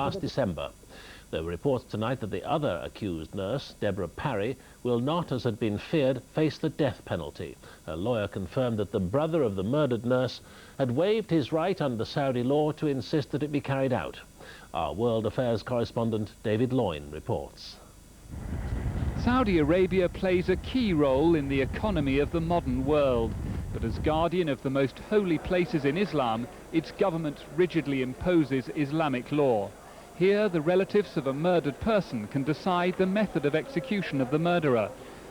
last December. There were reports tonight that the other accused nurse, Deborah Parry, will not, as had been feared, face the death penalty. Her lawyer confirmed that the brother of the murdered nurse had waived his right under Saudi law to insist that it be carried out. Our World Affairs correspondent David Loyne reports. Saudi Arabia plays a key role in the economy of the modern world. But as guardian of the most holy places in Islam, its government rigidly imposes Islamic law. Here, the relatives of a murdered person can decide the method of execution of the murderer.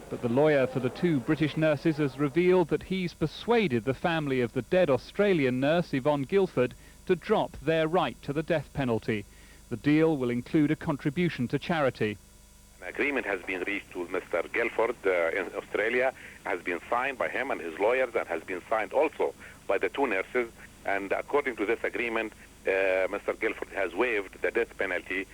But the lawyer for the two British nurses has revealed that he's persuaded the family of the dead Australian nurse, Yvonne Guilford, to drop their right to the death penalty. The deal will include a contribution to charity. An agreement has been reached with Mr. Guilford in Australia, has been signed by him and his lawyers, and has been signed also by the two nurses. And according to this agreement, Mr. Guilford has waived the death penalty.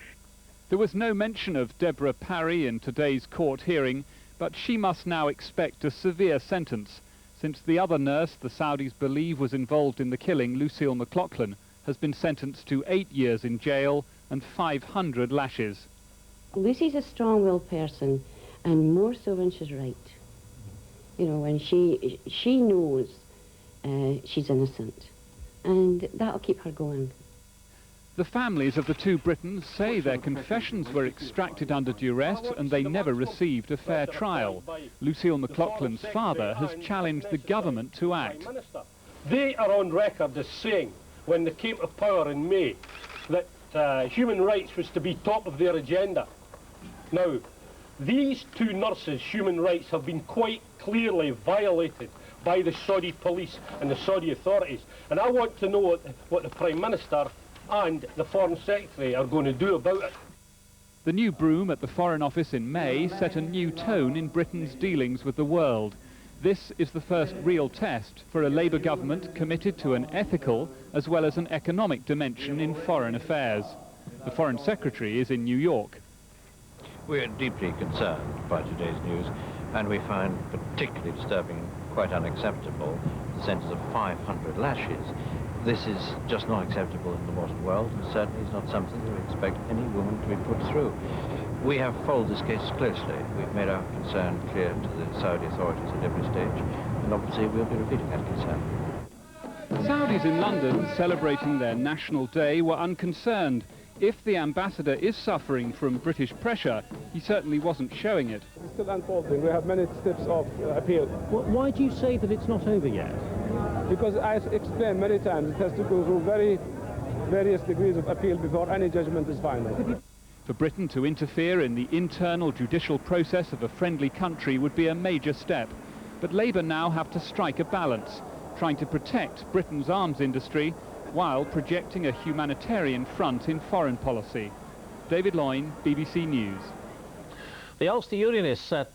There was no mention of Deborah Parry in today's court hearing, but she must now expect a severe sentence, since the other nurse the Saudis believe was involved in the killing, Lucille McLaughlin, has been sentenced to 8 years in jail and 500 lashes. Lucy's a strong-willed person, and more so when she's right. You know, when she knows she's innocent, and that'll keep her going. The families of the two Britons say their confessions were extracted under duress and they never received a fair trial. Lucille McLaughlin's father has challenged the government to act. They are on record as saying, when they came to power in May, that human rights was to be top of their agenda. Now, these two nurses' human rights have been quite clearly violated by the Saudi police and the Saudi authorities. And I want to know what the Prime Minister and the Foreign Secretary are going to do about it. The new broom at the Foreign Office in May set a new tone in Britain's dealings with the world. This is the first real test for a Labour government committed to an ethical as well as an economic dimension in foreign affairs. The Foreign Secretary is in New York. We are deeply concerned by today's news, and we find particularly disturbing, quite unacceptable, the sentence of 500 lashes. This is just not acceptable in the modern world, and certainly is not something that we expect any woman to be put through. We have followed this case closely. We've made our concern clear to the Saudi authorities at every stage, and obviously we'll be repeating that concern. Saudis in London, celebrating their National Day, were unconcerned. If the ambassador is suffering from British pressure, he certainly wasn't showing it. It's still unfolding. We have many steps of appeal. Why do you say that it's not over yet? Because I explained many times, it has to go through various degrees of appeal before any judgment is final. For Britain to interfere in the internal judicial process of a friendly country would be a major step. But Labour now have to strike a balance, trying to protect Britain's arms industry while projecting a humanitarian front in foreign policy. David Loyne, BBC News. The Ulster Unionists at